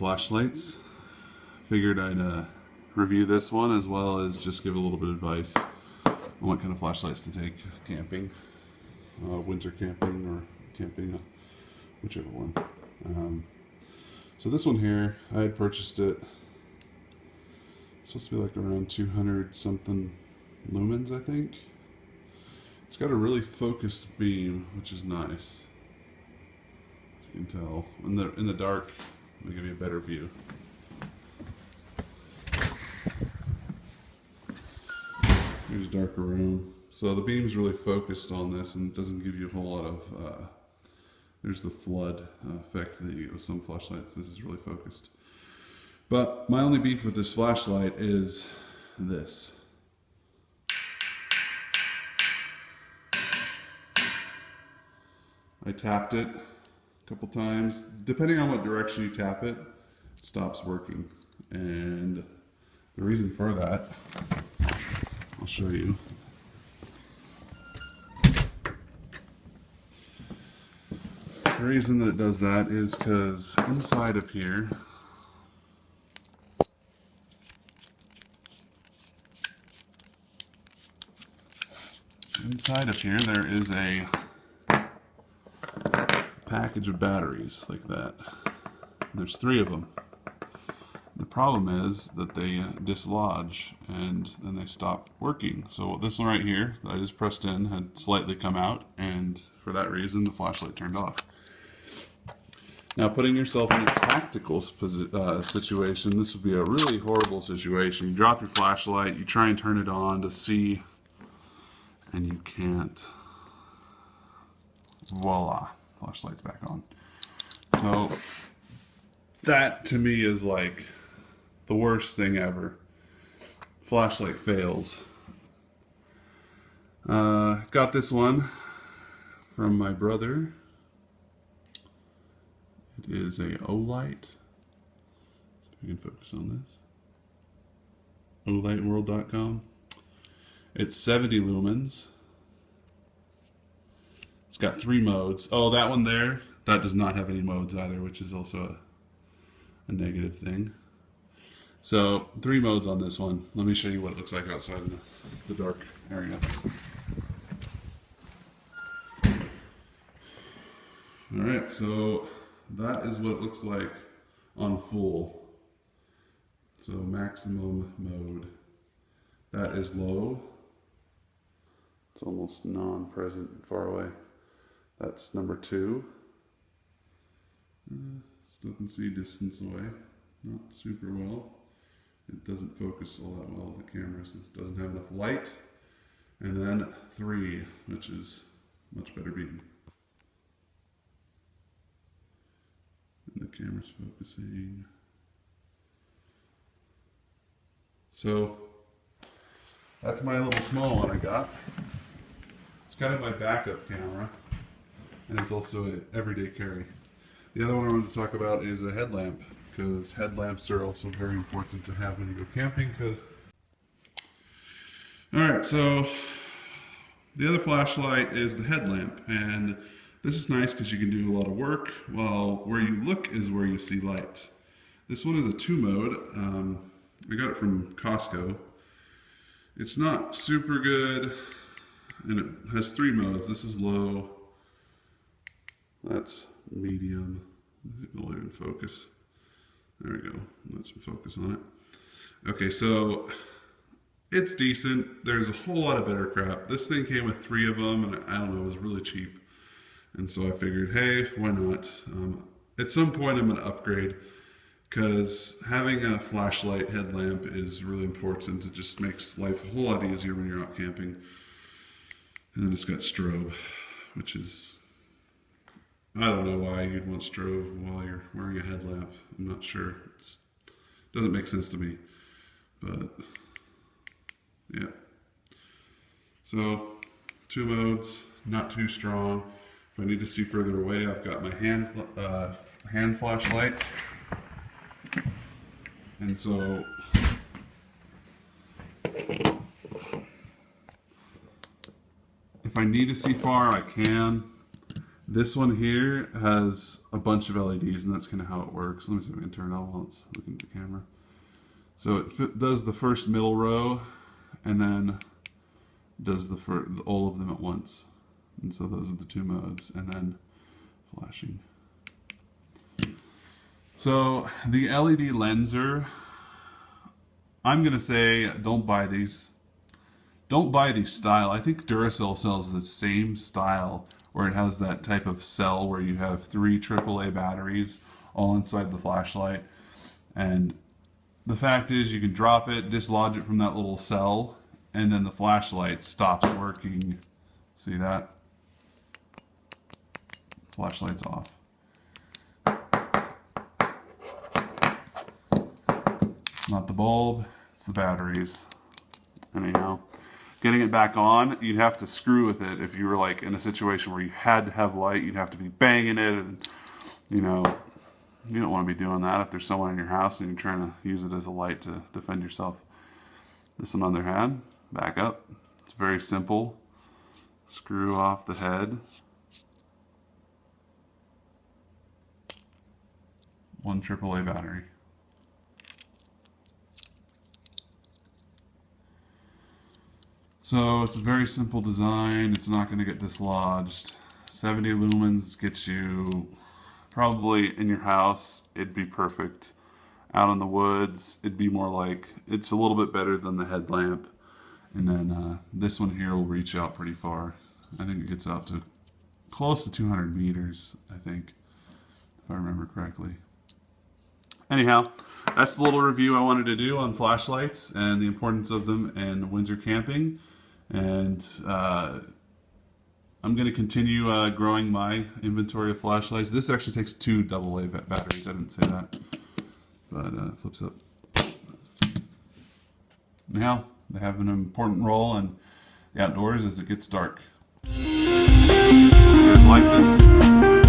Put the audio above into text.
flashlights. Figured I'd review this one as well as just give a little bit of advice on what kind of flashlights to take camping, winter camping or camping, whichever one. So this one here, I had purchased it. It's supposed to be like around 200 something lumens, I think. It's got a really focused beam, which is nice. As you can tell, in the dark, it'll give you a better view. Here's darker room. So the beam's really focused on this and doesn't give you a whole lot of, there's the flood effect that you get with some flashlights. This is really focused. But my only beef with this flashlight is this. I tapped it a couple times. Depending on what direction you tap it, it stops working. And the reason for that, I'll show you. The reason that it does that is because inside of here, there is a package of batteries like that. There's 3 of them. The problem is that they dislodge and then they stop working. So this one right here that I just pressed in had slightly come out, and for that reason the flashlight turned off. Now, putting yourself in a tactical situation, this would be a really horrible situation. You drop your flashlight, you try and turn it on to see, and you can't. Voila, flashlight's back on. So that to me is like the worst thing ever. Flashlight fails. Got this one from my brother. It is a Olight. See if we can focus on this. Olightworld.com. It's 70 lumens. It's got 3 modes. Oh, that one there, that does not have any modes either, which is also a negative thing. So 3 modes on this one. Let me show you what it looks like outside in the dark area. Alright, so that is what it looks like on full. So maximum mode. That is low. It's almost non-present, far away. That's number 2. Still can see distance away. Not super well. It doesn't focus all that well with the camera since it doesn't have enough light. And then 3, which is much better beam. And the camera's focusing. So that's my little small one I got. It's kind of my backup camera, and it's also an everyday carry. The other one I wanted to talk about is a headlamp, because headlamps are also very important to have when you go camping. Alright, so the other flashlight is the headlamp, and this is nice because you can do a lot of work while where you look is where you see light. This one is a 2 mode. I got it from Costco. It's not super good, and it has 3 modes. This is low. That's medium. It'll even focus. There we go. Let's focus on it. Okay, so it's decent. There's a whole lot of better crap. This thing came with 3 of them, and I don't know, it was really cheap. And so I figured, hey, why not? At some point I'm going to upgrade, because having a flashlight headlamp is really important. It just makes life a whole lot easier when you're out camping. And then it's got strobe, which is, I don't know why you'd want strobe while you're wearing a headlamp. I'm not sure. It doesn't make sense to me. But yeah. So 2 modes, not too strong. If I need to see further away, I've got my hand flashlights. And so if I need to see far, I can. This one here has a bunch of LEDs, and that's kind of how it works. Let me see if I can turn it on while it's looking at the camera. So it does the first middle row, and then does all of them at once. And so those are the two modes, and then flashing. So the LED Lensor, I'm gonna say don't buy these. Don't buy these style. I think Duracell sells the same style where it has that type of cell where you have 3 AAA batteries all inside the flashlight. And the fact is you can drop it, dislodge it from that little cell, and then the flashlight stops working. See that? Flashlight's off. Not the bulb, it's the batteries. Anyhow, getting it back on, you'd have to screw with it. If you were like in a situation where you had to have light, you'd have to be banging it, and you know, you don't want to be doing that if there's someone in your house and you're trying to use it as a light to defend yourself. This one on their hand, back up. It's very simple. Screw off the head. One AAA battery. So it's a very simple design. It's not going to get dislodged. 70 lumens gets you probably in your house. It'd be perfect. Out in the woods, it'd be more like, it's a little bit better than the headlamp. And then this one here will reach out pretty far. I think it gets out to close to 200 meters, I think, if I remember correctly. Anyhow, that's the little review I wanted to do on flashlights and the importance of them in winter camping. And I'm going to continue growing my inventory of flashlights. This actually takes 2 AA batteries. I didn't say that, but it flips up. Anyhow, they have an important role in the outdoors as it gets dark. You guys like this?